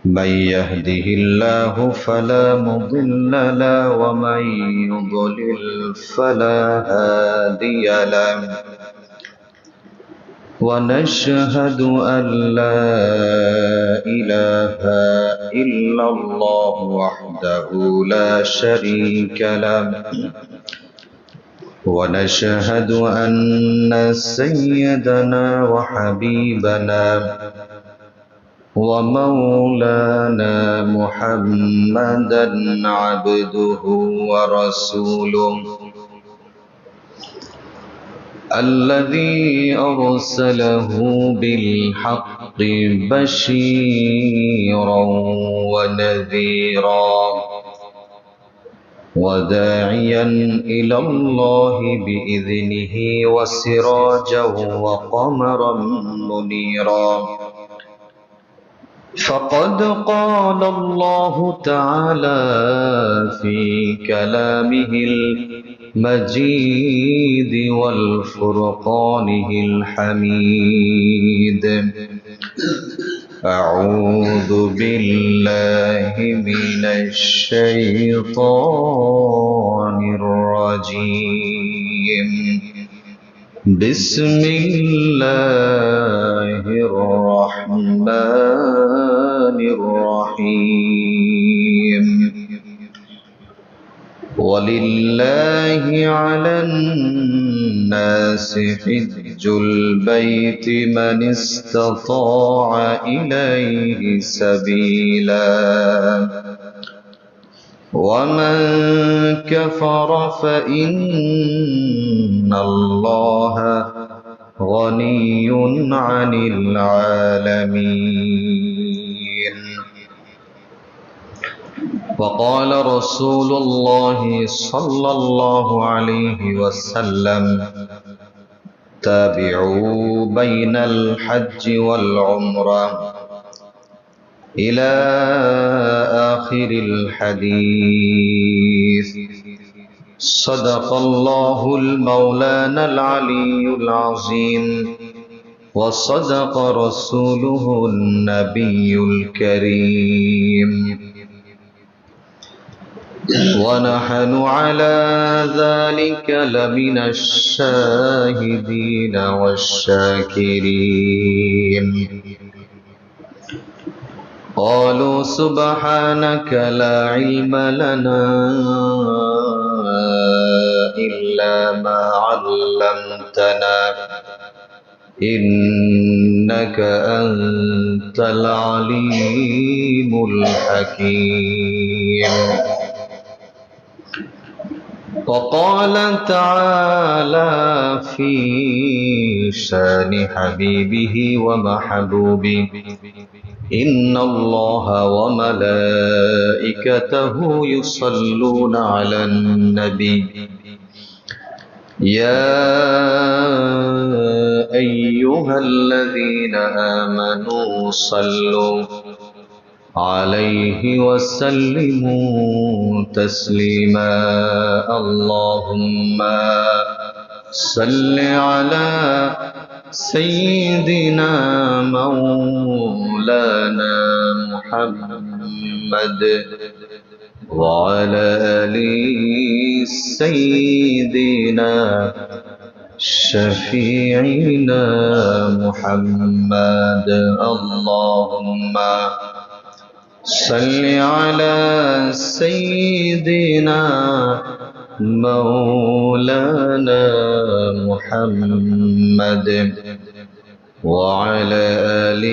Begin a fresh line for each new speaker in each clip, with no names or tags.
من يهده الله فلا مضل له ومن يضلل فلا هادي له ونشهد أن لا إله إلا الله وحده لا شريك له ونشهد أن سيدنا وحبيبنا ومولانا محمدا عبده ورسوله الذي أرسله بالحق بشيرا ونذيرا وداعيا إلى الله بإذنه وسراجا وقمرا منيرا فقد قال الله تعالى في كلامه المجيد والفرقانه الحميد أعوذ بالله من الشيطان الرجيم بسم الله الرحمن الرحيم ولله على الناس حج البيت من استطاع إليه سبيلا ومن كفر فإن الله غني عن العالمين وقال رسول الله صلى الله عليه وسلم تابعوا بين الحج والعمرة إلى آخر الحديث صدق الله المولانا العلي العظيم وصدق رسوله النبي الكريم ونحن على ذلك لمن الشاهدين والشاكرين قالوا سبحانك لا علم لنا إلا ما علمتنا إنك أنت العليم الحكيم وقال تعالى في شان حبيبه ومحبوبه إن الله وملائكته يصلون على النبي يا أيها الذين آمنوا صلوا عليه وسلموا تسليما اللهم صل على سيدنا مولانا محمد وعلى آل سيدنا شفيعنا محمد اللهم صل على سيدنا مولانا محمد وعلى آل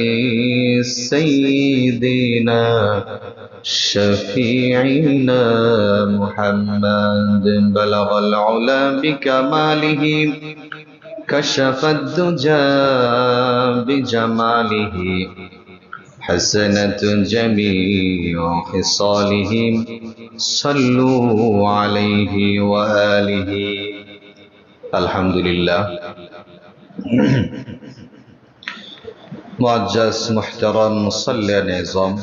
سيدنا شفيعنا محمد بلغ العلا بكماله كشف الدجى بجماله حسنة جميع خصاله صلوا عليه وآله الحمد لله মুআজ্জাজ মুহতারাম মুসাল্লিয়ান নিজাম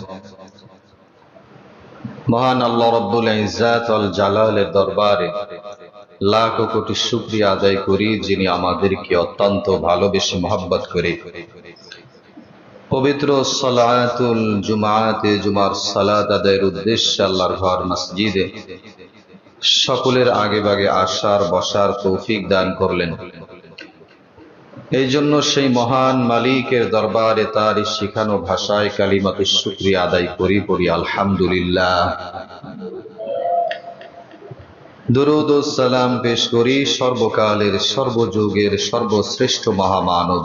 মহান আল্লাহ রাব্বুল ইজ্জাত ওয়াল জালালের দরবারে লাখ কোটি শুকরিয়া আদায় করি যিনি আমাদেরকে অত্যন্ত ভালোবেসে মহব্বত করে পবিত্র সালাতুল জুমাতে জুমার সালাত আদায়ের উদ্দেশ্যে আল্লাহর ঘর মসজিদে সকলের আগে ভাগে আসার বসার তৌফিক দান করলেন। এই জন্য সেই মহান মালিকের দরবারে তার শিখানো ভাষায় কালিমাতুশ শুকরিয়া আদায় করি আলহামদুলিল্লাহ। দুরূদ ও সালাম পেশ করি সর্বকালের সর্বযুগের সর্বশ্রেষ্ঠ মহামানব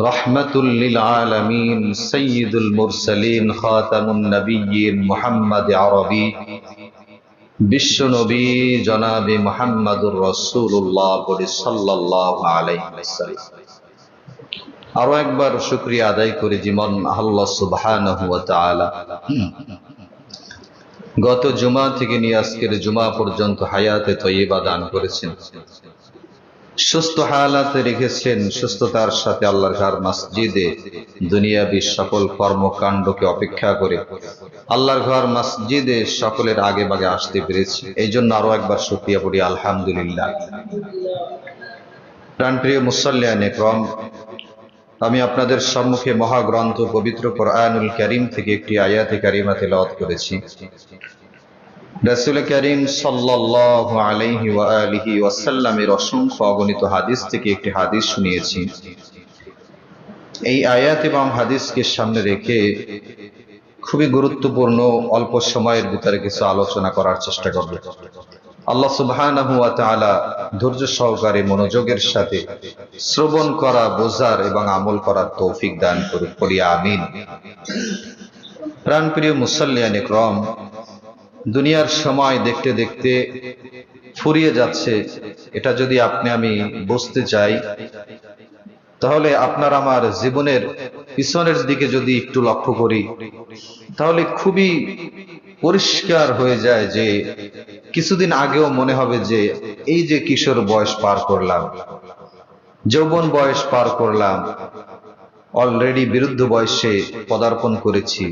রাহমাতুল লিল আলামিন সাইয়্যিদুল মুরসালিন খাতামুন নবিয়্যিন মুহাম্মদ আরবি বিশ্ব নবী জনাবে মুহাম্মদুর রাসূলুল্লাহ সাল্লাল্লাহু আলাইহি ওয়াসাল্লাম। আরো একবার শুকরিয়া আদায় করি জীবন আল্লাহ সুবহানাহু ওয়া তাআলা গত জুমা থেকে নিয়ে আজকের জুমা পর্যন্ত হায়াতে তয়্যিবা দান করেছেন, সুস্থ হালাতে রেখেছেন। সুস্থতার সাথে আল্লাহর ঘর মসজিদে দুনিয়াবী সকল কর্মকাণ্ডকে অপেক্ষা করে আল্লাহর ঘর মসজিদে সকলের আগে ভাগে আসতে পেরেছি। এই জন্য আরো একবার শুকরিয়া পড়ি আলহামদুলিল্লাহ। প্রাণপ্রিয় মুসাল্লিয়ানে ইকরাম, আমি আপনাদের সম্মুখে মহাগ্রন্থ পবিত্র কোরআনুল কারীম থেকে একটি আয়াতে কারিমা তেলাওয়াত করেছি। রাসূল কারীম সাল্লাল্লাহু আলাইহি ওয়া আলিহি ওয়াসাল্লামের অসংখ্য অগণিত হাদিস থেকে একটি হাদিস শুনিয়েছি। এই আয়াত এবং হাদিসকে সামনে রেখে খুবই গুরুত্বপূর্ণ অল্প সময়ের ভিতরে কিছু আলোচনা করার চেষ্টা করব। আল্লাহ সুবহানাহু ওয়া তাআলা ধৈর্য সহকারে মনোযোগের সাথে শ্রবণ করা, বোঝার এবং আমল করার তৌফিক দান করুন, বলি আমিন। প্রাণপ্রিয় মুসাল্লিয়ান ইকরাম, দুনিয়ার সময় দেখতে দেখতে ফুরিয়ে যাচ্ছে। এটা যদি আপনি আমি বুঝতে চাই, তাহলে আপনার আমার জীবনের পিছনের দিকে যদি একটু লক্ষ্য করি, তাহলে খুবই পরিষ্কার হয়ে যায় যে কিছুদিন আগেও মনে হবে যে এই যে কিশোর বয়স পার করলাম, যৌবন বয়স পার করলাম, অলরেডি বিরুদ্ধ বয়সে পদার্পণ করেছি।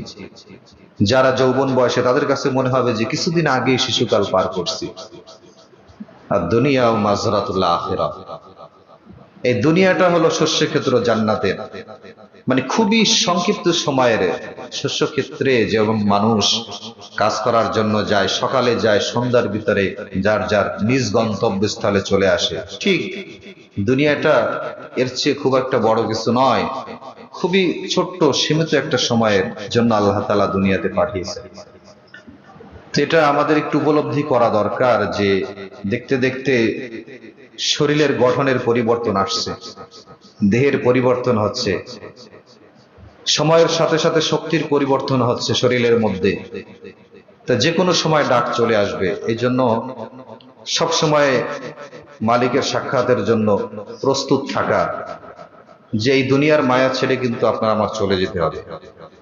যারা যৌবন বয়সে তাদের কাছে মনে হবে যে কিছুদিন আগে শিশুকাল পার করছি। আর দুনিয়া ও মাজরাতুল আখিরাহ, এই দুনিয়াটা হলো শস্যক্ষেত্র জান্নাতের। মানে খুবই সংক্ষিপ্ত সময়ের শস্যক্ষেত্রে যেমন মানুষ কাজ করার জন্য যায়, সকালে যায়, সন্ধ্যার ভিতরে যার যার নিজ গন্তব্যস্থলে চলে আসে, ঠিক দুনিয়াটা এর চেয়ে খুব একটা বড় কিছু নয়। খুবই ছোট্ট সীমিত একটা সময়ের জন্য আল্লাহ তাআলা দুনিয়াতে পাঠিয়েছে। এটা আমাদের একটু উপলব্ধি করা দরকার যে দেখতে দেখতে শরীরের গঠনের পরিবর্তন আসছে, দেহের পরিবর্তন হচ্ছে, সময়ের সাথে সাথে শক্তির পরিবর্তন হচ্ছে শরীরের মধ্যে। তা যে কোনো সময় ডাক চলে আসবে। এই জন্য সব সময় মালিকের সাক্ষাতের জন্য প্রস্তুত থাকা, যে এই দুনিয়ার মায়া ছেড়ে কিন্তু আপনার আমার চলে যেতে হবে।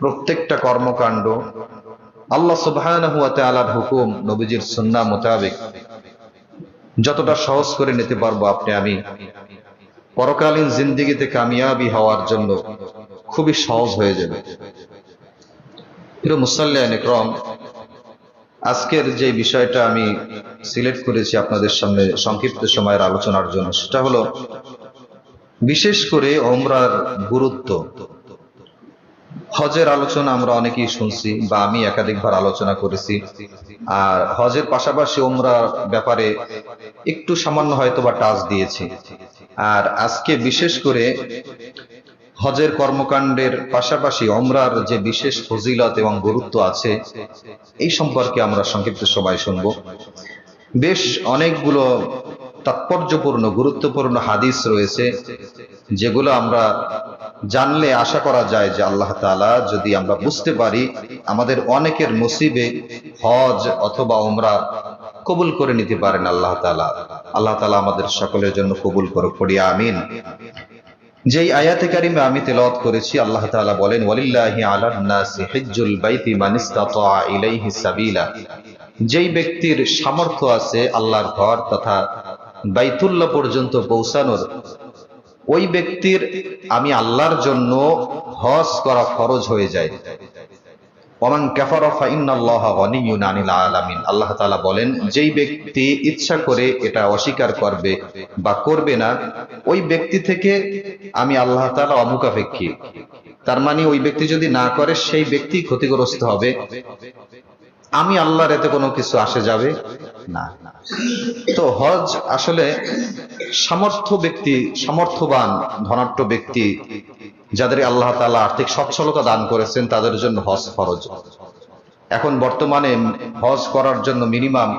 প্রত্যেকটা কর্মকাণ্ড আল্লাহ সুবহানাহু ওয়া তাআলার হুকুম, নবীজির সুন্নাহ মোতাবেক যতটা সহজ করে নিতে পারবো আপনি আমি, পরকালীন জিন্দেগিতে কামিয়াবি হওয়ার জন্য খুবই সহজ হয়ে যাবে। প্রিয় মুসাল্লিয়ান ইকরাম, আজকের যে বিষয়টা আমি সিলেক্ট করেছি আপনাদের সামনে সংক্ষিপ্ত সময়ের আলোচনার জন্য, সেটা হলো বিশেষ করে ওমরার গুরুত্ব। হজের আলোচনা আমরা অনেকেই শুনছি বা আমি একাধিকবার আলোচনা করেছি, আর হজের পাশাপাশি ওমরার ব্যাপারে একটু সামান্য হয়তো বা টাচ দিয়েছি। আর আজকে বিশেষ করে হজের কর্মকাণ্ডের পাশাপাশি ওমরার যে বিশেষ ফজিলত এবং গুরুত্ব আছে, এই সম্পর্কে আমরা সংক্ষিপ্ত সময় শুনব। বেশ অনেকগুলো তাৎপর্যপূর্ণ গুরুত্বপূর্ণ হাদিস রয়েছে, যেগুলো আমরা জানলে আশা করা যায় যে আল্লাহ তাআলা যদি আমরা বুঝতে পারি, আমাদের অনেকের নসিবে হজ অথবা ওমরা কবুল করে নিতে পারেন আল্লাহ তাআলা। আল্লাহ তাআলা আমাদের সকলের জন্য কবুল করুক, পড়ি আমিন। যেই আয়াতে কারিমে আমি তেলাওয়াত করেছি, আল্লাহ তাআলা বলেন, ওয়ালিল্লাহি আলান নাসি হিজ্জুল বাইতি মান ইসতাতা ইলাইহি সাবিলা। যেই ব্যক্তির সামর্থ্য আছে আল্লাহর ঘর তথা বাইতুল্লাহ পর্যন্ত পৌঁছানোর, ওই ব্যক্তির আমি আল্লাহর জন্য হজ করা ফরজ হয়ে যায়। ওমান কাফারা ফাইন্নাল্লাহা গনিয়্যুন আনিল আলামিন। আল্লাহ তাআলা বলেন, যেই ব্যক্তি ইচ্ছা করে এটা অস্বীকার করবে বা করবে না, ওই ব্যক্তি থেকে আমি আল্লাহ তাআলা অমুখাপেক্ষী। তার মানে ওই ব্যক্তি যদি না করে সেই ব্যক্তি ক্ষতিগ্রস্ত হবে, আমি আল্লাহর এতে কোনো কিছু আসে যাবে না। তো হজ আসলে সামর্থ্য ব্যক্তি, সামর্থ্যবান ধনাঢ্য ব্যক্তি যাদের আল্লাহ তাআলা আর্থিক সচ্ছলতা দান করেছেন তাদের জন্য হজ ফরজ। এখন বর্তমানে হজ করার জন্য মিনিমাম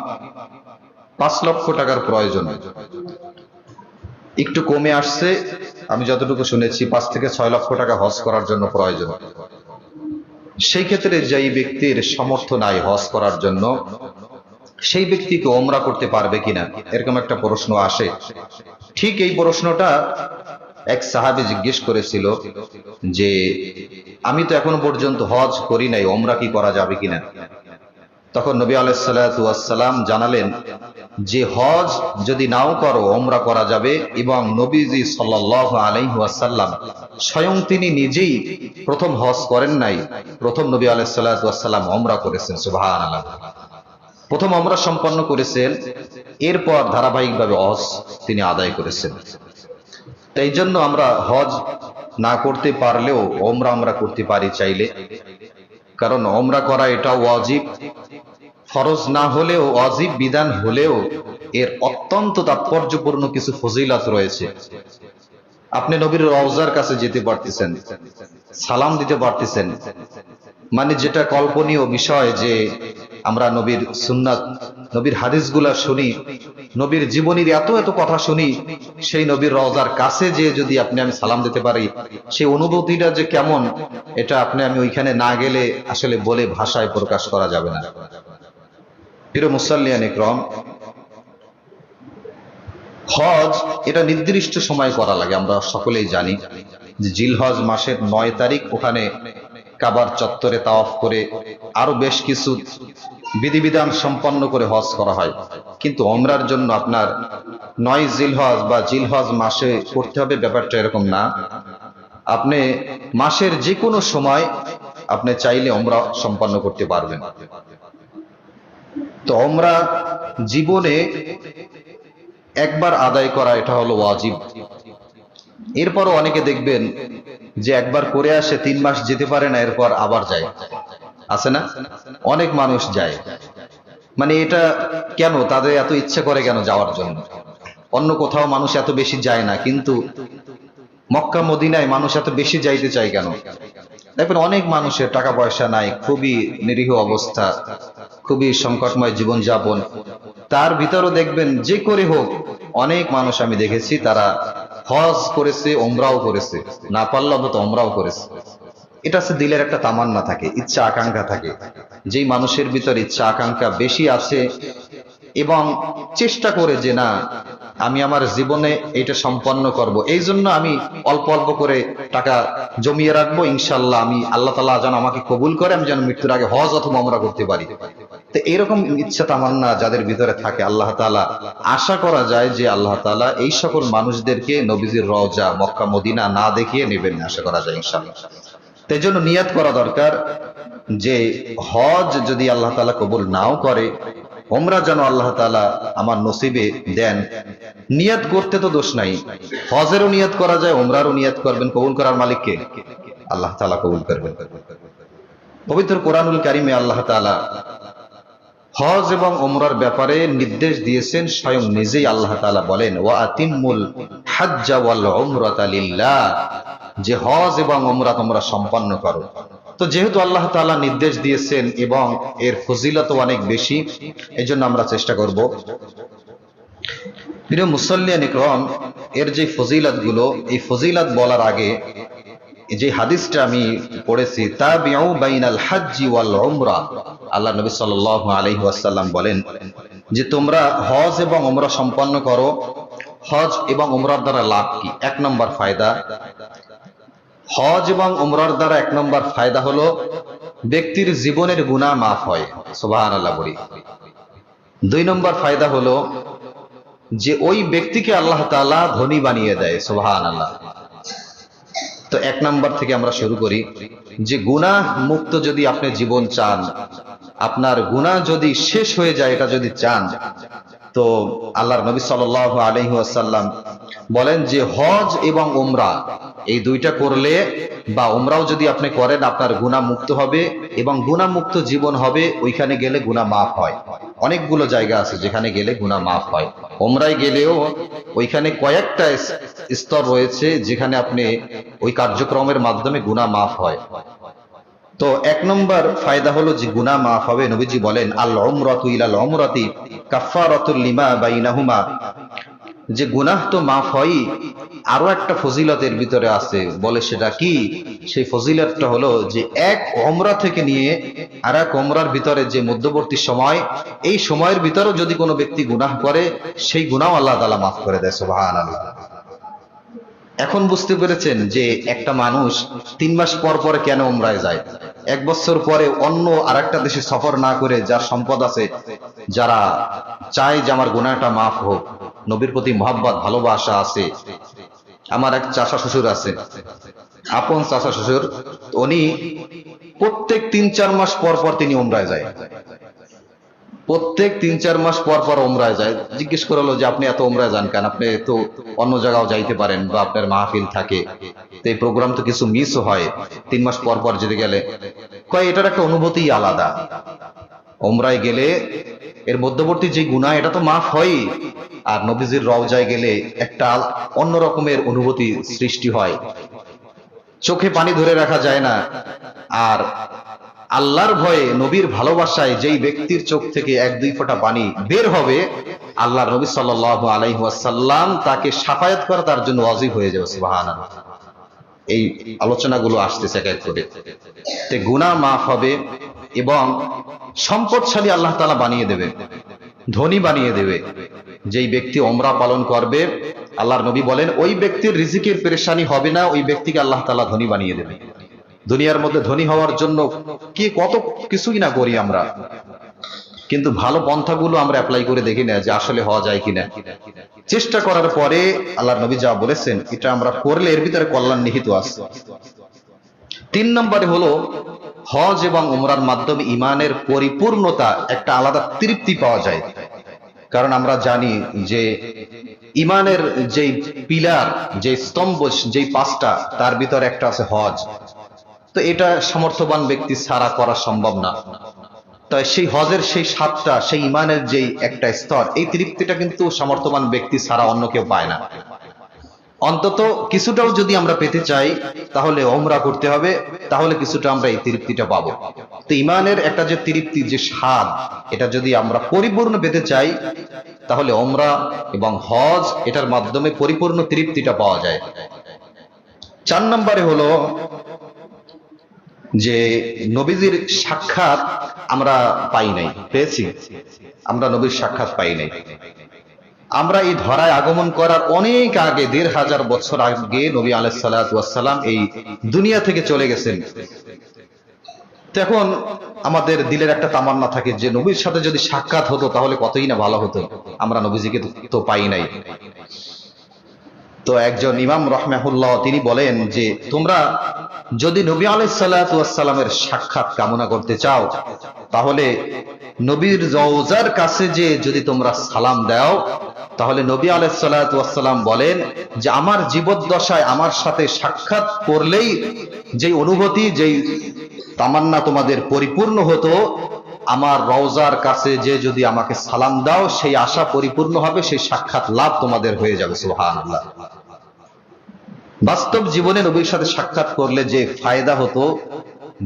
5 লক্ষ টাকার প্রয়োজন, একটু কমে আসছে, আমি যতটুকু শুনেছি 5 থেকে 6 লক্ষ টাকা হজ করার জন্য প্রয়োজন। সেই ক্ষেত্রে যেই ব্যক্তির সামর্থ্য নাই হজ করার জন্য, সেই ব্যক্তিকে ওমরা করতে পারবে কিনা এরকম একটা প্রশ্ন আসে। ঠিক এই প্রশ্নটা এক সাহাবী জিজ্ঞেস করেছিল যে আমি তো এখনো পর্যন্ত হজ করি নাই, ওমরা কি করা যাবে কিনা। তখন নবী আলাইহিস সালাতু ওয়াস সালাম জানালেন যে হজ যদি নাও করো ওমরা করা যাবে, এবং নবীজি সাল্লাল্লাহু আলাইহি ওয়াসাল্লাম স্বয়ং তিনি নিজেই প্রথম হজ করেন নাই, প্রথম নবী আলাইহিস সালাতু ওয়াস সালাম ওমরা করেছেন। সুবহানাল্লাহ। প্রথম ওমরা সম্পন্ন করেছেন, এরপর ধারাবাহিকভাবে হজ তিনি আদায় করেছেন। এই জন্য আমরা হজ না করতে পারলেও ওমরা আমরা করতে পারি চাইলে, কারণ ওমরা করা এটা ওয়াজিব, ফরজ না হলেও ওয়াজিব বিধান হলেও এর অত্যন্ত তাৎপর্যপূর্ণ কিছু ফজিলত রয়েছে। আপনি নবীর রওজার কাছে যেতে পারতেছেন, সালাম দিতে পারতেছেন, মানে যেটা কল্পনীয় বিষয় যে আমরা নবীর সুন্নাত, নবীর হাদিসগুলা শুনি, নবীর জীবনীর এত এত কথা শুনি, সেই নবীর রওজার কাছে যে যদি আমি সালাম দিতে পারি, সেই অনুভূতিটা যে কেমন, এটা আমি ওইখানে না গেলে আসলে বলে ভাষায় প্রকাশ করা যাবে না। প্রিয় মুসাল্লিয়ান ইকরাম, হজ এটা নির্দিষ্ট সময় করা লাগে। আমরা সকলেই জানি যে জিলহজ মাসের 9 তারিখ ওখানে কাবার চত্বরে তাওয়াফ করে আরো বেশ কিছু বিধিবিধান সম্পন্ন করে হজ করা হয়। কিন্তু ওমরার জন্য আপনার 9 জিলহজ বা জিলহজ মাসে করতে হবে ব্যাপারটা এরকম না। আপনি মাসের যে কোনো সময় আপনি চাইলে ওমরা সম্পন্ন করতে পারবেন। তো ওমরা জীবনে একবার আদায় করা এটা হলো ওয়াজিব। এরপরও অনেকে দেখবেন যে একবার করে আসে, 3 মাস যেতে পারে না, এরপর আবার যায়, আছে না? অনেক মানুষ যায়, মানে এটা কেন, তাদের এত ইচ্ছে করে কেন যাওয়ার জন্য? অন্য কোথাও মানুষ এত বেশি যায় না, কিন্তু মক্কা মদিনায় মানুষ এত বেশি যাইতে চায় কেন? দেখবেন অনেক মানুষের টাকা পয়সা নাই, খুবই নিরীহ অবস্থা, খুবই সংকটময় জীবনযাপন, তার ভিতরও দেখবেন যে করে হোক অনেক মানুষ আমি দেখেছি তারা হজ করেছে, ওমরাও করেছে, না পারলে অন্তত ওমরাও করেছে। এটা হচ্ছে দিলের একটা তামান্না থাকে, ইচ্ছা আকাঙ্ক্ষা থাকে। যেই মানুষের ভিতর ইচ্ছা আকাঙ্ক্ষা বেশি আছে এবং চেষ্টা করে যে না আমি আমার জীবনে এটা সম্পন্ন করব, এই জন্য আমি অল্প অল্প করে টাকা জমিয়ে রাখবো, ইনশাল্লাহ আমি আল্লাহ তাআলা যেন আমাকে কবুল করে, আমি যেন মৃত্যুর আগে হজ অথবা ওমরা করতে পারি। তো এরকম ইচ্ছা তামান্না যাদের ভিতরে থাকে, আল্লাহ তাআলা আশা করা যায় যে আল্লাহ তাআলা এই সকল মানুষদেরকে নবীজির রওজা মক্কা মদিনা না দেখিয়ে নেবেন, আশা করা যায় ইনশাআল্লাহ। তাই জন্য নিয়াত করা দরকার যে হজ যদি আল্লাহ তাআলা কবুল নাও করে, ওমরা যেন আল্লাহ তাআলা আমার নসিবে দেন। নিয়াত করতে তো দোষ নাই, হজেরও নিয়াত করা যায়, ওমরারও নিয়াত করবেন, কবুল করার মালিক কে? আল্লাহ তাআলা কবুল করবেন। পবিত্র কোরআনুল কারীমে আল্লাহ তাআলা হজ এবং ওমরার ব্যাপারে নির্দেশ দিয়েছেন, স্বয়ং নিজেই আল্লাহ তাআলা বলেন ওয়া আতিমুল হাজ্জা ওয়াল উমরাতা লিল্লাহ, যে হজ এবং ওমরা তোমরা সম্পন্ন করো। তো যেহেতু আল্লাহ তাআলা নির্দেশ দিয়েছেন এবং এর ফজিলত অনেক বেশি, এজন্য আমরা চেষ্টা করব। প্রিয় মুসাল্লিয়ান ইকরাম, এর যে ফজিলত গুলো, এই ফজিলত বলার আগে যে হাদিসটা আমি পড়েছি, তাবিউ বাইনাল হাজ্জি ওয়াল উমরা, আল্লাহ নবী সাল্লাল্লাহু আলাইহি ওয়াসাল্লাম বলেন যে তোমরা হজ এবং ওমরা সম্পন্ন করো। হজ এবং ওমরার দ্বারা লাভ কি? 1 নম্বর ফায়দা, হজ এবং ওমরার দ্বারা 1 নম্বর ফায়দা হলো ব্যক্তির জীবনের গুনাহ মাফ হয়। সুবহানাল্লাহ বলি। 2 নম্বর ফায়দা হলো যে ওই ব্যক্তিকে আল্লাহ তাআলা ধনী বানিয়ে দেয়। সুবহানাল্লাহ। তো 1 নম্বর থেকে আমরা শুরু করি যে গুনাহ মুক্ত যদি আপনি জীবন চান, আপনার গুনাহ যদি শেষ হয়ে যায় এটা যদি চান, তো আল্লাহর নবী সাল্লাল্লাহু আলাইহি ওয়াসাল্লাম বলেন যে হজ এবং উমরা এই দুইটা করলে বা উমরাও যদি আপনি করেন আপনার গুনাহ মুক্ত হবে এবং গুনাহ মুক্ত জীবন হবে। ওইখানে গেলে গুনাহ মাফ হয়। অনেকগুলো জায়গা আছে যেখানে গেলে গুনাহ মাফ হয়। উমরায় গেলেও ওইখানে কয়েকটা স্তর রয়েছে যেখানে আপনি ওই কার্যক্রমের মাধ্যমে গুনাহ মাফ হয়। তো এক নম্বর ফায়দা হলো যে গুনাহ মাফ হবে। নবীজি বলেন আল উমরাতু ইলাল উমরাতি কাফফারাতুল লিমা বাইনাহুমা, যে গুনাহ তো মাফ হয়, আরো একটা ফজিলতের ভিতরে আছে। বলে সেটা কি? সেই ফজিলতটা হলো যে এক উমরা থেকে নিয়ে আর এক উমরার ভিতরে যে মধ্যবর্তী সময়, এই সময়ের ভিতরেও যদি কোনো ব্যক্তি গুনাহ করে সেই গুনাহ আল্লাহ তাআলা মাফ করে দেয়। সুবহানাল্লাহ। এখন বুঝতে পেরেছেন যে একটা মানুষ 3 মাস পর পরে কেন উমরায় যায়? 1 বছর পরে অন্য আরেকটা দেশে সফর না করে, যার সম্পদ আছে, যারা চায় যে আমার গুনাহটা মাফ হোক, নবীর প্রতি মহব্বত ভালোবাসা আছে। আমার এক চাচা শ্বশুর আছে, আপন চাচা শ্বশুর, উনি প্রত্যেক 3-4 মাস পর পর তিনি উমরায় যায়। প্রত্যেক 3-4 মাস পর পর উমরায় যায়। জিজ্ঞেস করলো যে আপনি এত উমরায় যান কেন? আপনি তো অন্য জায়গাও যাইতে পারেন বা আপনার মাহফিল থাকে, তো এই প্রোগ্রাম তো কিছু মিসও হয় 3 মাস পর পর যেতে গেলে। কয় এটার একটা অনুভূতি আলাদা। উমরায় গেলে এর মধ্যবর্তী যে গুনাহ এটা তো মাফ হয়, আর নবীজির রওজায় গেলে একটা অন্য রকমের অনুভূতি সৃষ্টি হয়। চোখে পানি ধরে রাখা যায় না। আর আল্লাহর ভয়ে, নবীর ভালোবাসায় যেই ব্যক্তির চোখ থেকে 1-2 ফোঁটা পানি বের হবে, আল্লাহর নবী সাল্লাল্লাহু আলাইহি ওয়াসাল্লাম তাকে শাফায়াত করা তার জন্য ওয়াজিব হয়ে যাবে। সুবহানাল্লাহ। এই আলোচনাগুলো আসতেছে এক এক করে। তে গুনাহ মাফ হবে এবং সম্পদশালী আল্লাহ তাআলা বানিয়ে দেবে, ধনী বানিয়ে দেবে। যেই ব্যক্তি উমরা পালন করবে, আল্লাহর নবী বলেন ওই ব্যক্তির রিজিকের পেরেশানি হবে না, ওই ব্যক্তিকে আল্লাহ তাআলা ধনী বানিয়ে দেবে। দুনিয়ার মধ্যে ধনী হওয়ার জন্য কি কত কিছুই না করি আমরা, কিন্তু ভালো পন্থাগুলো আমরা অ্যাপ্লাই করে দেখি না যে আসলে হওয়া যায় কিনা। চেষ্টা করার পরে আল্লাহর নবী যা বলেছেন এটা আমরা করলে এর ভিতরে কল্যাণ নিহিত আছে। 3 নম্বরে হলো হজ এবং উমরার মাধ্যমে ইমানের পরিপূর্ণতা, একটা আলাদা তৃপ্তি পাওয়া যায়। কারণ আমরা জানি যে ইমানের যেই পিলার, যে স্তম্ভ, যেই 5টা, তার ভিতরে একটা আছে হজ। তো এটা সামর্থ্যবান ব্যক্তি ছাড়া করা সম্ভব না। তাই সেই হজের সেই 7টা, সেই ইমানের যেই একটা স্তর, এই তৃপ্তিটা কিন্তু সামর্থ্যবান ব্যক্তি ছাড়া অন্য কেউ পায় না। অন্তত কিছুটাও যদি আমরা পেতে চাই তাহলে উমরা করতে হবে, তাহলে কিছুটা আমরা এই তৃপ্তিটা পাবো। তো ইমানের একটা যে তৃপ্তি, যে স্বাদ, এটা যদি আমরা পরিপূর্ণ পেতে চাই তাহলে উমরা এবং হজ এটার মাধ্যমে পরিপূর্ণ তৃপ্তিটা পাওয়া যায়। 4 নম্বরে হলো যে নবীজির সাক্ষাৎ আমরা পাই নাই, পেয়েছি? আমরা নবীর সাক্ষাৎ পাই নাই। আমরা এই ধরায় আগমন করার অনেক আগে, 1500 বছর আগে নবী আলাইহিস সালাতু ওয়াস সালাম এই দুনিয়া থেকে চলে গেছেন। তখন আমাদের দিলের একটা তামান্না থাকে যে নবীর সাথে যদি সাক্ষাৎ হতো তাহলে কতই না ভালো হতো। আমরা নবীজিকে তো পাই নাই। তো একজন ইমাম রাহমাহুল্লাহ তিনি বলেন যে তোমরা যদি নবী আলাইহিস সালাতু ওয়াস সালামের সাক্ষাৎ কামনা করতে চাও তাহলে নবীর রওজার কাছে যে যদি তোমরা সালাম দাও, তাহলে নবী আলাইহিস সালাতু ওয়াস সালাম বলেন যে আমার জীবদ্দশায় আমার সাথে সাক্ষাৎ করলেই যেই অনুভূতি, যেই তামান্না তোমাদের পরিপূর্ণ হতো, আমার রওজার কাছে যে যদি আমাকে সালাম দাও সেই আশা পরিপূর্ণ হবে, সেই সাক্ষাৎ লাভ তোমাদের হয়ে যাবে। সুবহানাল্লাহ। বাস্তব জীবনে নবীর সাথে সাক্ষাৎ করলে যে ফায়দা হতো,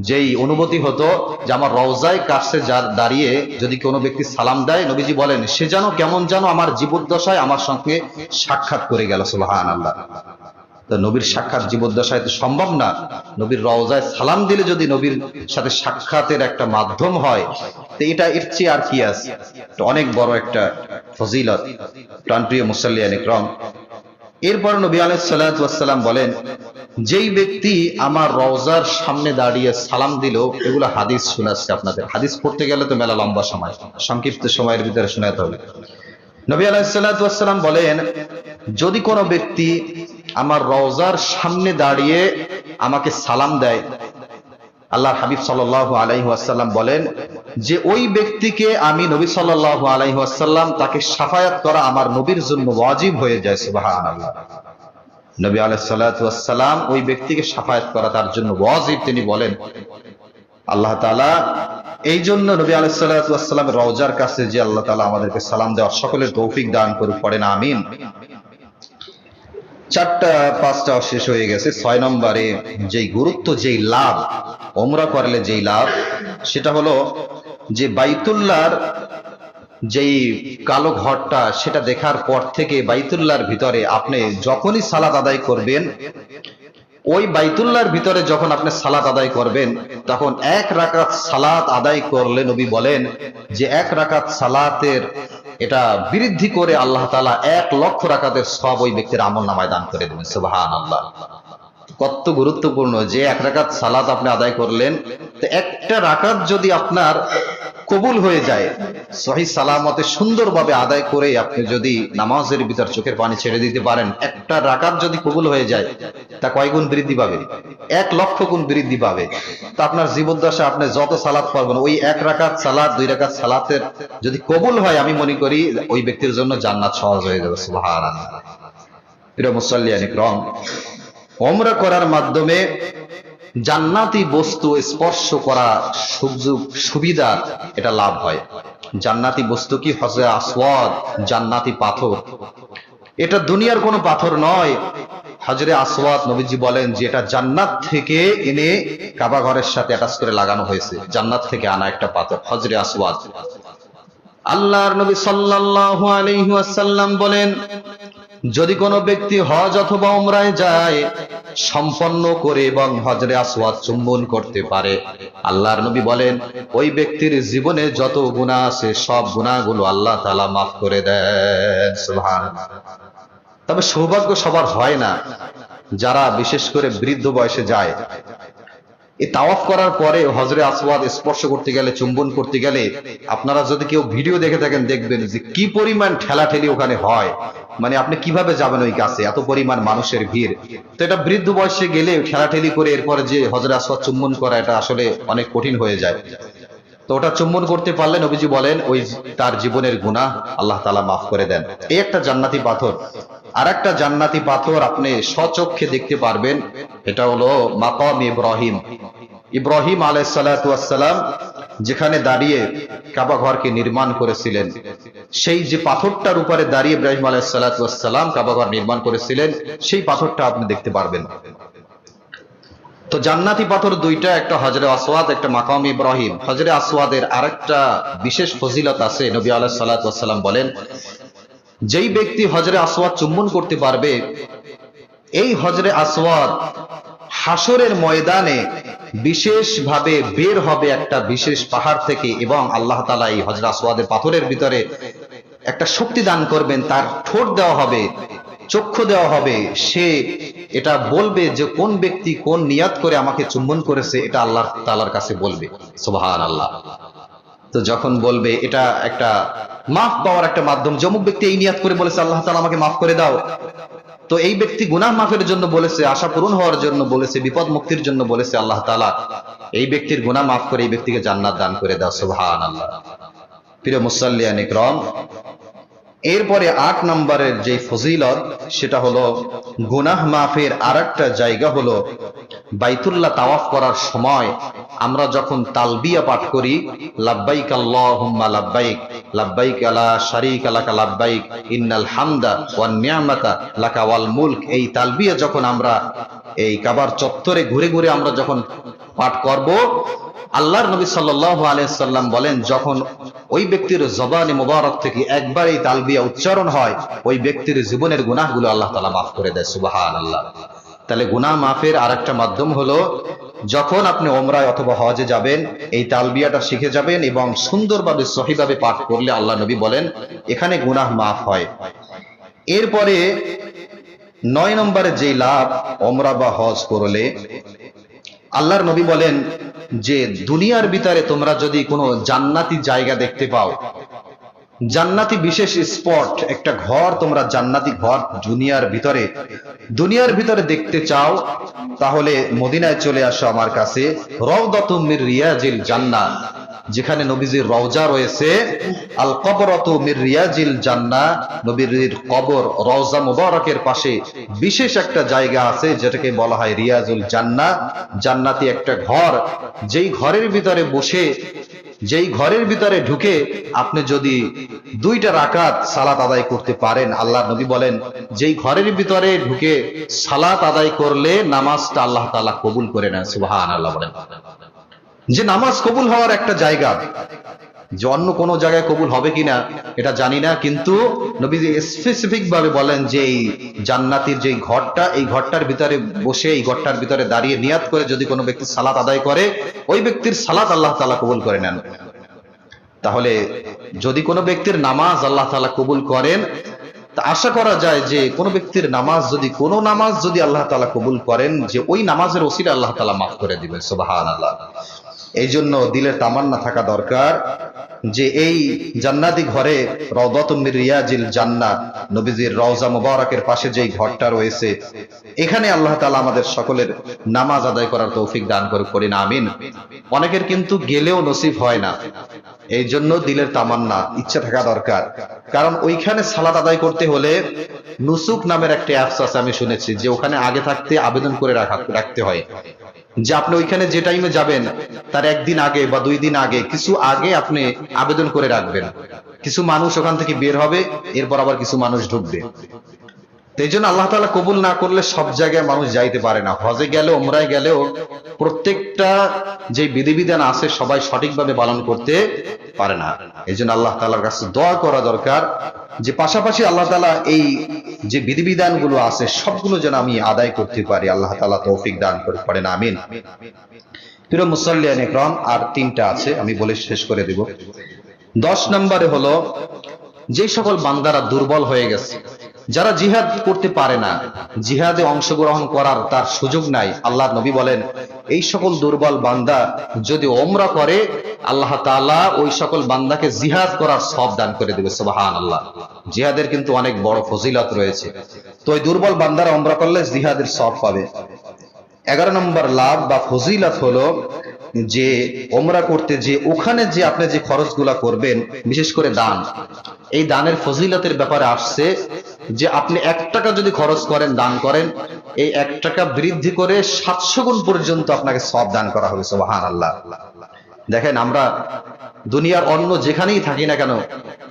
যেই অনুভূতি হতো যে আমার রওজায় কাছে দাঁড়িয়ে যদি কোনো ব্যক্তি সালাম দেয়, নবীজি বলেন সে যেন কেমন যেন আমার জীবদ্দশায় আমার সঙ্গে সাক্ষাৎ করে গেল। সুবহানাল্লাহ। তো নবীর সাক্ষাৎ জীবদ্দশায় তো সম্ভব না, নবীর রওজায় সালাম দিলে যদি নবীর সাথে সাক্ষাতের একটা মাধ্যম হয়, তো এটা এর চেয়ে আর কি আছে? অনেক বড় একটা ফজিলত। প্রাণপ্রিয় মুসাল্লিয়ান ইকরাম, এরপর নবী আলাইহিস সালাতু ওয়াস সালাম বলেন যেই ব্যক্তি আমার রওজার সামনে দাঁড়িয়ে সালাম দিল, এগুলো হাদিস শোনাচ্ছে আপনাদের। হাদিস পড়তে গেলে তো মেলা লম্বা সময়, সংক্ষিপ্ত সময়ের ভিতরে শোনাতে হবে। নবী আলাইহিস সালাতু ওয়াস সালাম বলেন যদি কোনো ব্যক্তি আমার রওজার সামনে দাঁড়িয়ে আমাকে সালাম দেয়, আল্লাহর হাবিব সাল্লাল্লাহু আলাইহি ওয়াসাল্লাম বলেন যে ওই ব্যক্তিকে আমি নবী সাল্লাল্লাহু আলাইহি ওয়াসাল্লাম তাকে শাফায়াত করা আমার নবীর জন্য ওয়াজিব হয়ে যায়। সুবহানাল্লাহ। নবী আলাইহিস সালাতু ওয়াস সালাম ওই ব্যক্তিকে শাফায়াত করা তার জন্য ওয়াজিব। তিনি বলেন আল্লাহ তাআলা এই জন্য নবী আলাইহিস সালাতু ওয়াস সালামের রওজার কাছে যে আল্লাহ তাআলা আমাদেরকে সালাম দেওয়ার সকলের তৌফিক দান করুক, পড়েন আমিন। 4টা 5টা শেষ হয়ে গেছে। 6 নম্বরে যেই গুরুত্ব, যেই লাভ ওমরা করলে যেই লাভ, সেটা হলো যে বাইতুল্লাহর যেই কালো ঘরটা সেটা দেখার পর থেকে বাইতুল্লাহর ভিতরে আপনি যখনই সালাত আদায় করবেন, ওই বাইতুল্লাহর ভিতরে যখন আপনি সালাত আদায় করবেন, তখন 1 রাকাত সালাত আদায় করলে নবী বলেন যে 1 রাকাত সালাতের এটা বৃদ্ধি করে আল্লাহ তাআলা 1 লক্ষ রাকাতের সওয়াব ওই ব্যক্তির আমলনামায় দান করে দেবেন। সুবহানাল্লাহ, কত গুরুত্বপূর্ণ যে 1 রাকাত সালাত আপনি আদায় করলেন, তো একটা রাকাত যদি আপনার কবুল হয়ে যায়, সহি সালামতে সুন্দরভাবে আদায় করে আপনি যদি নামাজের ভিতর চোখের পানি ছেড়ে দিতে পারেন, একটা রাকাত যদি কবুল হয়ে যায়, তা কয় গুণ বৃদ্ধি পাবে? 1 লক্ষ গুণ বৃদ্ধি পাবে। তা আপনার জীবদ্দশা আপনি যত সালাত পড়বেন, ওই 1 রাকাত সালাত 2 রাকাত সালাতের যদি কবুল হয়, আমি মনে করি ওই ব্যক্তির জন্য জান্নাত সহজ হয়ে যাবে। সুবহানাল্লাহ। প্রিয় মুসাল্লিয়ান ইকরাম, ওমরা করার মাধ্যমে জান্নাতি বস্তু স্পর্শ করা সুযোগ সুবিধা, এটা লাভ হয়। জান্নাতি বস্তু কি? হজরে আসওয়াদ, জান্নাতি পাথর। এটা দুনিয়ার কোনো পাথর নয়। হজরে আসওয়াদ নবীজি বলেন যে এটা জান্নাত থেকে এনে কাবা ঘরের সাথে অ্যাটাচ করে লাগানো হয়েছে, জান্নাত থেকে আনা একটা পাথর হজরে আসওয়াদ। আল্লাহর নবী সাল্লাল্লাহু আলাইহি ওয়াসাল্লাম বলেন, যদি কোনো ব্যক্তি হজ অথবা উমরায় যায়, সম্পন্ন করে এবং হজরে আসওয়াদ চুম্বন করতে পারে, আল্লাহর নবী বলেন ওই ব্যক্তির জীবনে যত গুনাহ আছে সব গুনাহগুলো আল্লাহ তাআলা মাফ করে দেন। সুবহানাল্লাহ। তবে সৌভাগ্য সবার হয় না। যারা বিশেষ করে বৃদ্ধ বয়সে যায়, এই তাওয়াফ করার পরে হজরে আসওয়াদ স্পর্শ করতে গেলে, চুম্বন করতে গেলে, আপনারা যদি কেউ ভিডিও দেখে থাকেন দেখবেন যে কি পরিমাণ ঠেলাঠেলি ওখানে হয়। মানে আপনি কিভাবে যাবেন ওই কাছে, এত পরিমাণ মানুষের ভিড়। তো এটা বৃদ্ধ বয়সে গেলে ঠেলাঠেলি করে এরপরে যে হজরে আসওয়াদ চুম্বন করা, এটা আসলে অনেক কঠিন হয়ে যায়। তো ওটা চুম্বন করতে পারলে নবীজি বলেন ওই তার জীবনের গুনাহ আল্লাহ তাআলা মাফ করে দেন। এই একটা জান্নাতি পাথর। আর একটা জান্নাতি পাথর আপনি স্বচক্ষে দেখতে পারবেন, এটা হলো মাকাম ইব্রাহিম। ইব্রাহিম আলাইহিস সালাতু ওয়াস সালাম যেখানে দাঁড়িয়ে কাবা ঘরকে নির্মাণ করেছিলেন, সেই যে পাথরটার উপরে দাঁড়িয়ে ইব্রাহিম আলাইহিস সালাতু ওয়াস সালাম কাবা ঘর নির্মাণ করেছিলেন, সেই পাথরটা আপনি দেখতে পারবেন। তো জান্নাতি পাথর দুইটা, একটা হজরে আসওয়াদ, একটা মাকাম ইব্রাহিম। হজরে আসওয়াদের আরেকটা বিশেষ ফজিলত আছে। নবী আলাইহিস সালাতু ওয়াস সালাম বলেন, যেই ব্যক্তি হজরে আসওয়াদ চুম্বন করতে পারবে, এই হজরে আসওয়াদ হাসরের ময়দানে বিশেষভাবে বের হবে একটা বিশেষ পাহাড় থেকে, এবং আল্লাহ তাআলা এই হজরে আসওয়াদের পাথরের ভিতরে একটা শক্তি দান করবেন। তার ঠোঁট দেওয়া হবে, চক্ষু দেওয়া হবে। সে এটা বলবে যে কোন ব্যক্তি কোন নিয়াত করে আমাকে চুম্বন করেছে, এটা আল্লাহ তাআলার কাছে বলবে। সুবহানাল্লাহ। তো যখন বলবে, এটা একটা মাফ পাওয়ার একটা মাধ্যম। যমুক ব্যক্তি এই নিয়াত করে বলেছে আল্লাহ তাআলা আমাকে মাফ করে দাও, তো এই ব্যক্তি গুনাহ মাফের জন্য বলেছে, আশা পূরণ হওয়ার জন্য বলেছে, বিপদ মুক্তির জন্য বলেছে, আল্লাহ তাআলা এই ব্যক্তির গুনাহ মাফ করে এই ব্যক্তিকে জান্নাত দান করে দাও। সুবহানাল্লাহ। প্রিয় মুসাল্লিয়ান ইকরাম, এরপরে 8 নম্বরের যে ফজিলত, সেটা হলো গুনাহ মাফের আরেকটা জায়গা হলো বাইতুল্লাহ তাওয়াফ করার সময় আমরা যখন তালবিয়া পাঠ করি, লাব্বাইক আল্লাহুম্মা লাব্বাইক, লাব্বাইক লা শারীকা লাকা লাব্বাইক, ইন্নাল হামদা ওয়ান নি'মাতা লাকা ওয়াল মুলক, এই তালবিয়া যখন আমরা এই কাবার চত্বরে ঘুরে ঘুরে আমরা যখন পাঠ করব, আল্লাহর নবী সাল্লাল্লাহু আলাইহি সাল্লাম বলেন, যখন ওই ব্যক্তির জবানে মোবারক থেকে একবার এই তালবিয়া উচ্চারণ হয়, ওই ব্যক্তির জীবনের গুনাহগুলো আল্লাহ তাআলা মাফ করে দেয়। সুবহানাল্লাহ। তাহলে গুনাহ মাফের আরেকটা মাধ্যম হলো, যখন আপনি ওমরায় অথবা হজে যাবেন, এই তালবিয়াটা শিখে যাবেন এবং সুন্দরভাবে সহিভাবে পাঠ করলে আল্লাহ নবী বলেন এখানে গুনাহ মাফ হয়। এরপরে 9 নম্বরে যে লাভ ওমরা বা হজ করলে, আল্লাহর নবী বলেন যে দুনিয়ার ভিতরে তোমরা যদি কোনো জান্নাতি জায়গা দেখতে পাও, জান্নাতি বিশেষ স্পট, একটা ঘর, তোমরা জান্নাতি ঘর দুনিয়ার ভিতরে দেখতে চাও, তাহলে মদিনায় চলে আসো আমার কাছে। রাউদাতুম মির রিয়াজিল জান্নাহ, যেখানে নবীজির রওজা রয়েছে। আল কবরতু মির রিয়াজিল জান্নাহ, নবীর কবর রওজা মুবারকের পাশে বিশেষ একটা জায়গা আছে যেটাকে বলা হয় রিয়াজুল জান্নাহ, জান্নাতি একটা ঘর। যেই ঘরের ভিতরে বসে, যেই ঘরের ভিতরে ঢুকে আপনি যদি 2টা রাকাত সালাত আদায় করতে পারেন, আল্লাহর নবী বলেন যেই ঘরের ভিতরে ঢুকে সালাত আদায় করলে নামাজটা আল্লাহ তাআলা কবুল করে নেন। সুবহানাল্লাহ বলেন। যে নামাজ কবুল হওয়ার একটা জায়গা, যে অন্য কোন জায়গায় কবুল হবে কিনা এটা জানি না, কিন্তু নবীজি স্পেসিফিক ভাবে বলেন যে এই জান্নাতের যে ঘরটা, এই ঘরটার ভিতরে বসে, এই ঘরটার ভিতরে দাঁড়িয়ে নিয়াত করে যদি কোনো ব্যক্তি সালাত আদায় করে, ওই ব্যক্তির সালাত আল্লাহ তাআলা কবুল করে নেন। তাহলে যদি কোনো ব্যক্তির নামাজ আল্লাহ তাআলা কবুল করেন, তা আশা করা যায় যে কোনো ব্যক্তির নামাজ যদি আল্লাহ তাআলা কবুল করেন, যে ওই নামাজের ওসিলা আল্লাহ তাআলা মাফ করে দিবেন। সুবহানাল্লাহ। এই জন্য দিলের তামান্না থাকা দরকার যে এই জান্নাতি ঘরে রাউদাতুম মির রিয়াজিল জান্নাহ, নবীজির রওজা মুবারকের পাশে যেই ঘরটা রয়েছে, এখানে আল্লাহ তাআলা আমাদের সকলের নামাজ আদায় করার তৌফিক দান করুন, আমিন। অনেকের কিন্তু গেলেও নসিব হয় না, এই জন্য দিলের তামান্না, ইচ্ছা থাকা দরকার। কারণ ওইখানে সালাত আদায় করতে হলে নুসুক নামের একটা অ্যাপস আছে, আমি শুনেছি যে ওখানে আগে থাকতে আবেদন করে রাখতে হয় যে আপনি ওইখানে যে টাইমে যাবেন তার 1 দিন আগে বা 2 দিন আগে, কিছু আগে আপনি আবেদন করে রাখবেন। কিছু মানুষ ওখান থেকে বের হবে, এরপর আবার কিছু মানুষ ঢুকবে। এই জন্য আল্লাহ তাআলা কবুল না করলে সব জায়গায় মানুষ যাইতে পারে না। হজে গেলে, উমরায় গেলেও প্রত্যেকটা যে বিধিবিধান আছে সবাই সঠিকভাবে পালন করতে পারে না। এই জন্য আল্লাহ তাআলার কাছে দোয়া করা দরকার যে পাশাপাশি আল্লাহ তাআলা এই যে বিধিবিধান গুলো আছে সবগুলো যেন আমি আদায় করতে পারি, আল্লাহ তাআলা তৌফিক দান করেন, আমিন। প্রিয় মুসল্লিয়ান ইকরাম, আর 3টা আছে, আমি বলে শেষ করে দেব। 10 নম্বরে হলো যে সকল বান্দারা দুর্বল হয়ে গেছে, যারা জিহাদ করতে পারে না, জিহাদে অংশগ্রহণ করার তার সুযোগ নাই, আল্লাহর নবী বলেন এই সকল দুর্বল বান্দা যদি ওমরা করে, আল্লাহ তাআলা ওই সকল বান্দাকে জিহাদ করার সওয়াব দান করে দেবে। সুবহানাল্লাহ। জিহাদের কিন্তু অনেক বড় ফজিলত রয়েছে। তো ওই দুর্বল বান্দারা ওমরা করলে জিহাদের সওয়াব পাবে। 11 নম্বর লাভ বা ফজিলত হলো যে ওমরা করতে যে ওখানে যে আপনি যে খরচগুলা করবেন, বিশেষ করে দান, এই দানের ফজিলতের ব্যাপারে আসছে যে আপনি 1 টাকা যদি খরচ করেন, দান করেন, এই 1 টাকা বৃদ্ধি করে 700 গুণ পর্যন্ত আপনাকে সওয়াব দান করা হবে। সুবহানাল্লাহ। দেখেন, আমরা দুনিয়ার অন্য যেখানেই থাকি না কেন,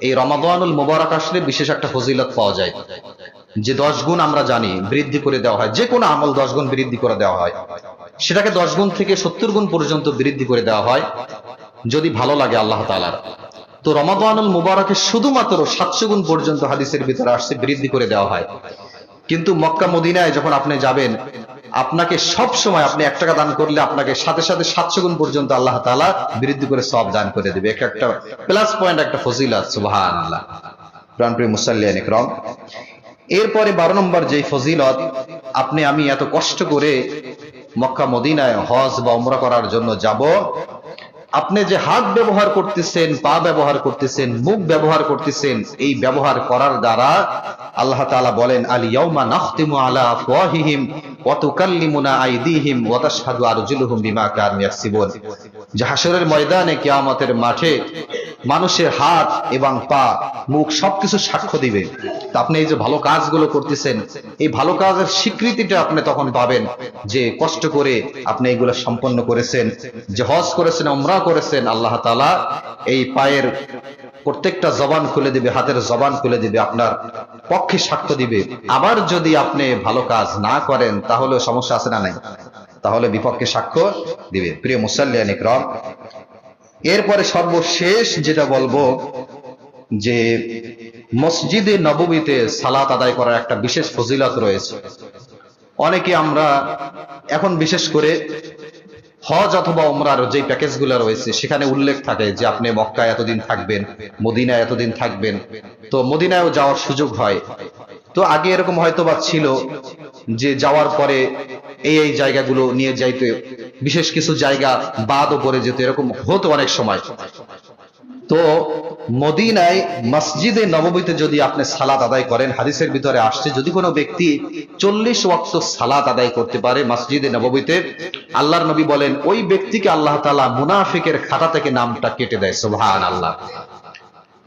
এই রমাদানুল মুবারক আসলে বিশেষ একটা ফজিলত পাওয়া যায় যে 10 গুণ আমরা জানি বৃদ্ধি করে দেওয়া হয়, যে কোনো আমল 10 গুণ বৃদ্ধি করে দেওয়া হয়, সেটাকে 10 গুণ থেকে 70 গুণ পর্যন্ত বৃদ্ধি করে দেওয়া হয় যদি ভালো লাগে আল্লাহ তাআলার। তো রমাদানুল মুবারকে শুধুমাত্র 700 গুণ পর্যন্ত হাদিসের ভিতরে আসছে বৃদ্ধি করে দেওয়া হয়। কিন্তু মক্কা মদিনায় যখন আপনি যাবেন, আপনাকে সব সময় আপনি 1 টাকা দান করলে আপনাকে সাথে সাথে 700 গুণ পর্যন্ত আল্লাহ তাআলা বৃদ্ধি করে সওয়াব দান করে দেবে। একটা প্লাস পয়েন্ট, একটা ফজিলত। সুবহানাল্লাহ। প্রাণপ্রিয় মুসল্লিয়ান ইকরাম, এরপরে 12 নম্বর যে ফজিলত, আমি এত কষ্ট করে মক্কা মদিনায় হজ বা উমরা করার জন্য যাব, আপনি যে হাত ব্যবহার করতেছেন, পা ব্যবহার করতেছেন, মুখ ব্যবহার করতেছেন, এই ব্যবহার করার দ্বারা আল্লাহ তাআলা বলেন আল ইয়াউমা নাখতিমু আলা আফওয়াহিহিম ওয়া তুকাল্লিমুনা আইদিহিম ওয়া তাশহাদু আরজুলুহুম বিমা কানু ইয়াকসিবুন। যে হাসরের ময়দানে, কিয়ামতের মাঠে মানুষের হাত এবং পা, মুখ সবকিছু সাক্ষ্য দিবে। তা আপনি এই যে ভালো কাজগুলো করতেছেন, এই ভালো কাজের স্বীকৃতিটা আপনি তখন পাবেন যে কষ্ট করে আপনি এগুলো সম্পন্ন করেছেন, যে হজ করেছেন, উমরা করেছেন। আল্লাহ তাআলা এই পায়ের প্রত্যেকটা জবান খুলে দিবে, হাতের জবান খুলে দিবে, আপনার পক্ষে সাক্ষ্য দিবে। আবার যদি আপনি ভালো কাজ না করেন তাহলে সমস্যা আছে না নাই? তাহলে বিপক্ষে সাক্ষ্য দিবে। প্রিয় মুসল্লিয়ান ইকরাম, এরপরে সর্বশেষ যেটা বলবো যে মসজিদে নববীতে সালাত আদায় করার একটা বিশেষ ফজিলত রয়েছে। অনেকে আমরা এখন বিশেষ করে হজ অথবা উমরার যে প্যাকেজগুলো রয়েছে সেখানে উল্লেখ থাকে যে আপনি মক্কায় এতদিন থাকবেন, মদিনায় এতদিন থাকবেন, তো মদিনায়ও যাওয়ার সুযোগ হয়। তো আগে এরকম হয়তোবা ছিল যে যাওয়ার পরে এই জায়গাগুলো নিয়ে যাইতে, বিশেষ কিছু জায়গা বাদও পড়ে যেত, এরকম হতো অনেক সময়। তো মদিনায় মসজিদে নববীতে যদি আপনি সালাত আদায় করেন, হাদিসের ভিতরে আসছে যদি কোনো ব্যক্তি 40 ওয়াক্ত সালাত আদায় করতে পারে মসজিদে নববীতে, আল্লাহর নবী বলেন ওই ব্যক্তিকে আল্লাহ তাআলা মুনাফিকের খাতা থেকে নামটা কেটে দেয়। সুবহানাল্লাহ।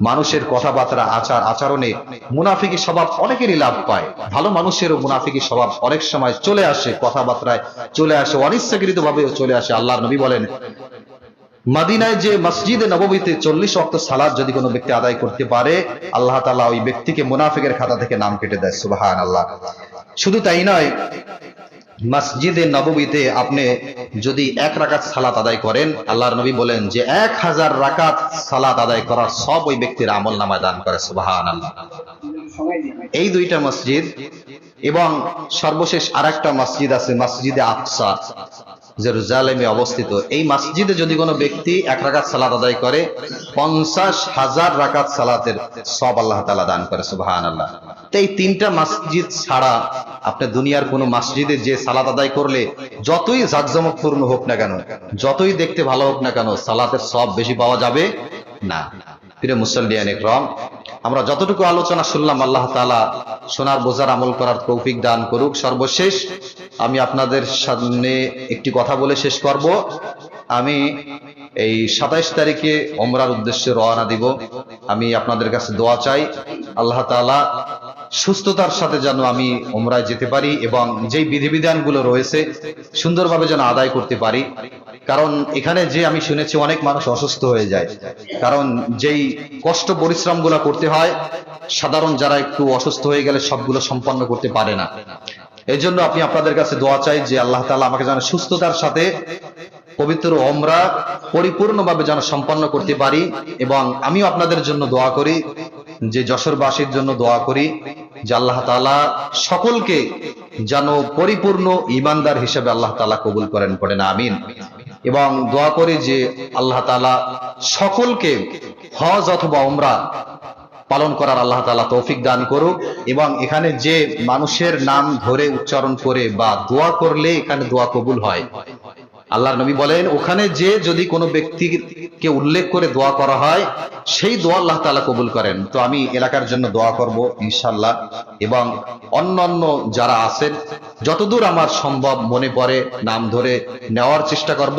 মানুষের কথাবার্তা, আচার আচরণে মুনাফিকি স্বভাব অনেকেরই লাভ পায়, ভালো মানুষেরও মুনাফিকি স্বভাব অনেক সময় চলে আসে, কথাবার্তায় চলে আসে, অনিচ্ছাকৃত ভাবেও চলে আসে। আল্লাহর নবী বলেন মদিনায় যে মসজিদে নববীতে 40 ওয়াক্ত সালাত যদি কোনো ব্যক্তি আদায় করতে পারে, আল্লাহ তাআলা ওই ব্যক্তিকে মুনাফিকের খাতা থেকে নাম কেটে দেয়। সুবহানাল্লাহ। শুধু তাই নয়, মসজিদে নববীতে আপনি যদি 1 রাকাত সালাত আদায় করেন, আল্লাহর নবী বলেন যে 1000 রাকাত সালাত আদায় করার সব ওই ব্যক্তির আমলনামায় দান করে। সুবহানাল্লাহ। এই দুইটা মসজিদ এবং সর্বশেষ আরেকটা মসজিদ আছে মসজিদে আকসা, জেরুজালেমে অবস্থিত। এই মসজিদে যদি কোনো ব্যক্তি 1 রাকাত সালাত আদায় করে, 50,000 রাকাত সালাতের সব আল্লাহ তাআলা দান করে। সুবহানাল্লাহ। তো এই 3টা মসজিদ ছাড়া আপনি দুনিয়ার কোনো মসজিদে যে সালাত আদায় করলে যতই জাঁকজমকপূর্ণ হোক না কেন, যতই দেখতে ভালো হোক না কেন, সালাতের সব বেশি পাওয়া যাবে না। প্রিয় মুসল্লিয়ান ইকরাম, আমরা যতটুকু আলোচনা শুনলাম আল্লাহ তাআলা শোনার বোঝার আমল করার তৌফিক দান করুক। সর্বশেষ আমি আপনাদের সামনে একটি কথা বলে শেষ করব। আমি এই 27 তারিখে ওমরার উদ্দেশ্যে রওনা দিব। আমি আপনাদের কাছে দোয়া চাই আল্লাহ তাআলা সুস্থতার সাথে যেন আমি ওমরায় যেতে পারি এবং যেই বিধিবিধানগুলো রয়েছে সুন্দরভাবে যেন আদায় করতে পারি। কারণ এখানে যে আমি শুনেছি অনেক মানুষ অসুস্থ হয়ে যায়, কারণ যেই কষ্ট পরিশ্রম গুলা করতে হয়, সাধারণ যারা একটু অসুস্থ হয়ে গেলে সবগুলো সম্পন্ন করতে পারে না। এই জন্য আমি আপনাদের কাছে দোয়া চাই যে আল্লাহ তাআলা আমাকে যেন সুস্থতার সাথে পবিত্র ওমরা পরিপূর্ণভাবে যেন সম্পন্ন করতে পারি। এবং আমিও আপনাদের জন্য দোয়া করি, যে যশোরবাসীর জন্য দোয়া করি যে আল্লাহ তাআলা সকলকে যেন পরিপূর্ণ ঈমানদার হিসেবে আল্লাহ তাআলা কবুল করেন, পড়েন আমিন। এবং দোয়া করি যে আল্লাহ তাআলা সকলকে হজ অথবা ওমরা পালন করার আল্লাহ তাআলা তৌফিক দান করুক। এবং এখানে যে মানুষের নাম ধরে উচ্চারণ করে বা দোয়া করলে এখানে দোয়া কবুল হয়, আল্লাহর নবী বলেন ওখানে যে যদি কোনো ব্যক্তিকে উল্লেখ করে দোয়া করা হয় সেই দোয়া আল্লাহ তাআলা কবুল করেন। তো আমি এলাকার জন্য দোয়া করব ইনশাআল্লাহ, এবং অন্যান্য যারা আছেন যতদূর আমার সম্ভব মনে পড়ে নাম ধরে নেওয়ার চেষ্টা করব।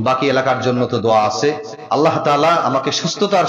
বাকি এলাকার জন্য তো দোয়া আছে। আল্লাহ তাআলা আমাকে সুস্থতার